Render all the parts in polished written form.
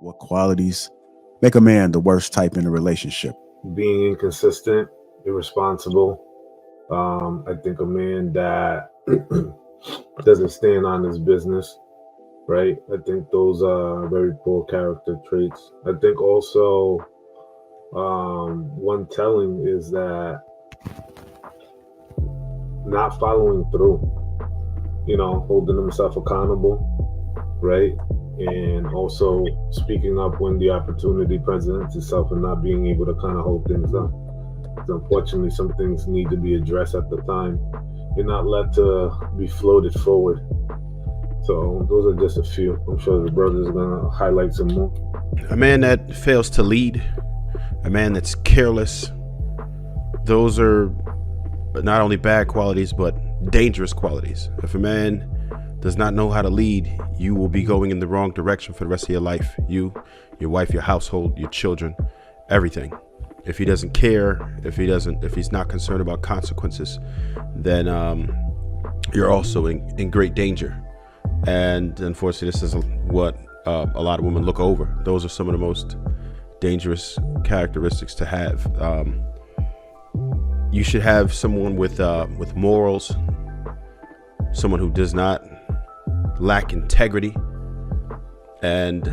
What qualities make a man the worst type in a relationship? Being inconsistent, irresponsible. I think a man that doesn't stand on his business, right? I think those are very poor character traits. I think also one telling is that not following through, holding himself accountable, right? And also speaking up when the opportunity presents itself and not being able to kind of hold things up. Unfortunately, some things need to be addressed at the time and not let to be floated forward. So those are just a few. I'm sure the brother's gonna highlight some more. A man that fails to lead, a man that's careless, those are not only bad qualities but dangerous qualities. If a man does not know how to lead, you will be going in the wrong direction for the rest of your life. You, your wife, your household, your children, everything. If he doesn't care, if he's not concerned about consequences, then you're also in great danger. And unfortunately, this is what a lot of women look over. Those are some of the most dangerous characteristics to have. You should have someone with morals, someone who does not lack integrity, and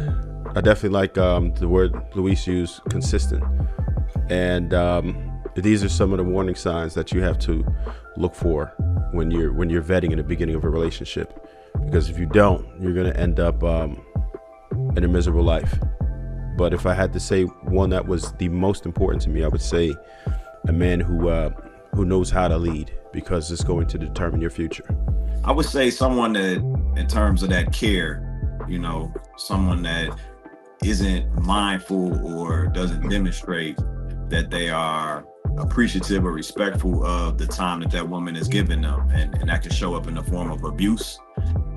I definitely like the word Luis used, consistent. And these are some of the warning signs that you have to look for when you're vetting in the beginning of a relationship, because if you don't, you're going to end up in a miserable life. But if I had to say one that was the most important to me, I would say a man who knows how to lead, because it's going to determine your future. I would say someone that, in terms of that care, someone that isn't mindful or doesn't demonstrate that they are appreciative or respectful of the time that woman is giving them, and that can show up in the form of abuse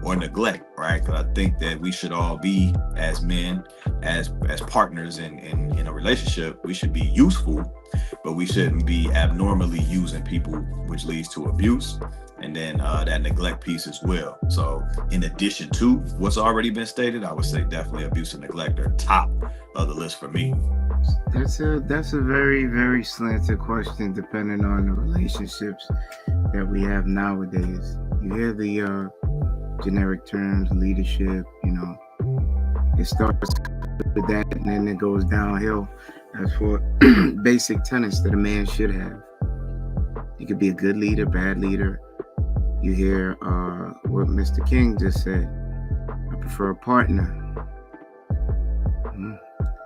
or neglect, right? Because I think that we should all be, as men, as partners in a relationship, we should be useful, but we shouldn't be abnormally using people, which leads to abuse, and then that neglect piece as well. So in addition to what's already been stated, I would say definitely abuse and neglect are top of the list for me. That's a very, very slanted question, depending on the relationships that we have nowadays. You hear the generic terms, leadership, it starts with that and then it goes downhill as for basic tenets that a man should have. You could be a good leader, bad leader. You hear what Mr. King just said. I prefer a partner.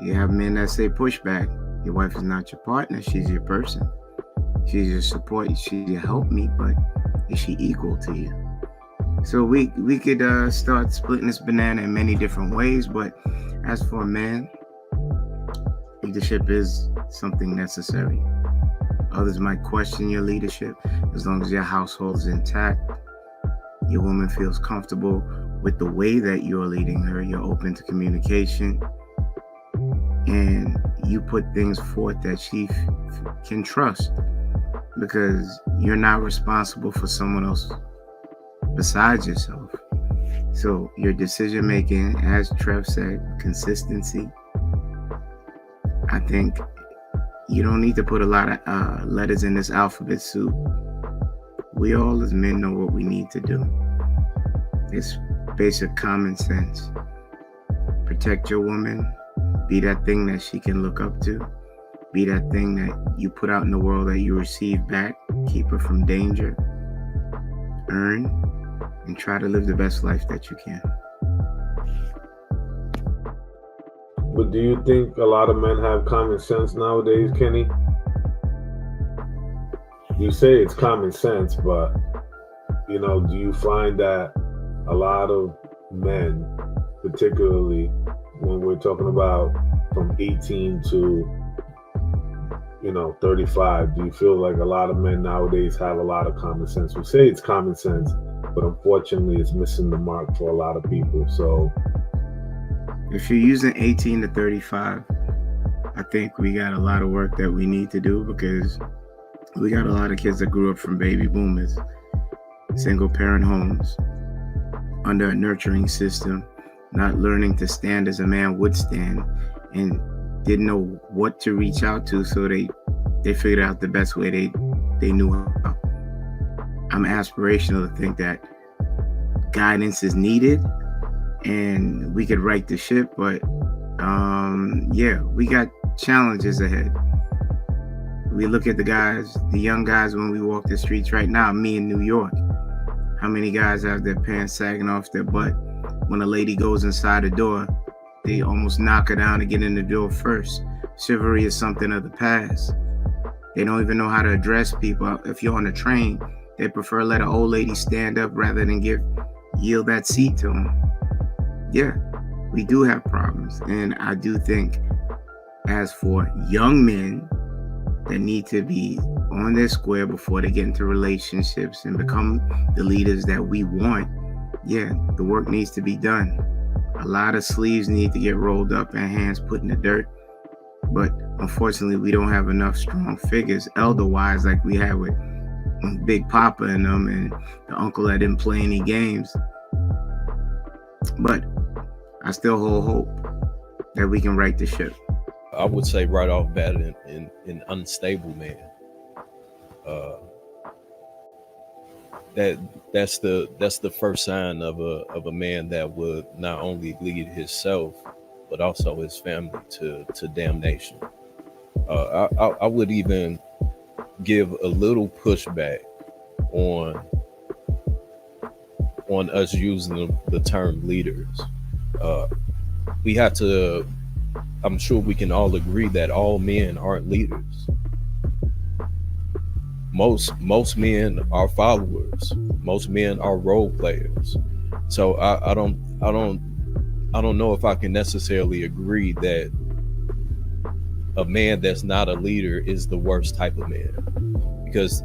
You have men that say pushback. Your wife is not your partner. She's your person. She's your support. She's your help me, but is she equal to you? So we could start splitting this banana in many different ways, but as for a man, leadership is something necessary. Others might question your leadership. As long as your household is intact, your woman feels comfortable with the way that you're leading her, you're open to communication, and you put things forth that she can trust, because you're not responsible for someone else besides yourself. So your decision making, as Trev said, consistency. I think you don't need to put a lot of letters in this alphabet soup. We all as men know what we need to do. It's basic common sense. Protect your woman. Be that thing that she can look up to. Be that thing that you put out in the world that you receive back. Keep her from danger. Earn and try to live the best life that you can. But do you think a lot of men have common sense nowadays, Kenny? You say it's common sense, but do you find that a lot of men, particularly when we're talking about from 18 to 35, do you feel like a lot of men nowadays have a lot of common sense? We say it's common sense, but unfortunately it's missing the mark for a lot of people. So if you're using 18 to 35, I think we got a lot of work that we need to do, because we got a lot of kids that grew up from baby boomers, single parent homes, under a nurturing system not learning to stand as a man would stand, and didn't know what to reach out to, so they figured out the best way they knew how. I'm aspirational to think that guidance is needed and we could right the ship, but yeah, we got challenges ahead. We look at the young guys when we walk the streets right now, me in New York. How many guys have their pants sagging off their butt? When a lady goes inside the door, they almost knock her down to get in the door first. Chivalry is something of the past. They don't even know how to address people. If you're on a train, they prefer let an old lady stand up rather than yield that seat to them. Yeah, we do have problems. And I do think, as for young men that need to be on their square before they get into relationships and become the leaders that we want, yeah, the work needs to be done. A lot of sleeves need to get rolled up and hands put in the dirt. But unfortunately, we don't have enough strong figures, elder-wise, like we had with Big Papa and them, and the uncle that didn't play any games. But I still hold hope that we can right the ship. I would say right off bat, in unstable man, that's the first sign of a man that would not only lead himself but also his family to damnation. I would even give a little pushback on us using the term leaders. We have to, I'm sure we can all agree that all men aren't leaders. Most men are followers. Most men are role players. So I don't know if I can necessarily agree that a man that's not a leader is the worst type of man, because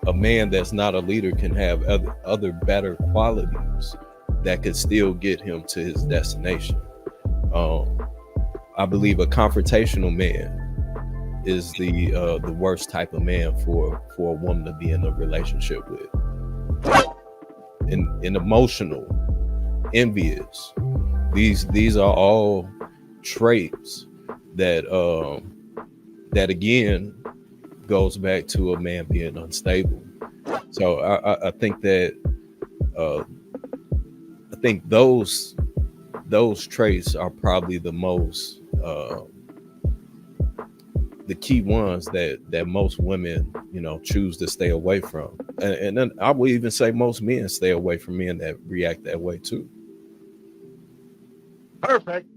a man that's not a leader can have other better qualities that could still get him to his destination. I believe a confrontational man is the worst type of man for a woman to be in a relationship with. And emotional, envious, these are all traits that again goes back to a man being unstable. So I think that those traits are probably the most the key ones that most women, choose to stay away from. And then I would even say most men stay away from men that react that way too. Perfect.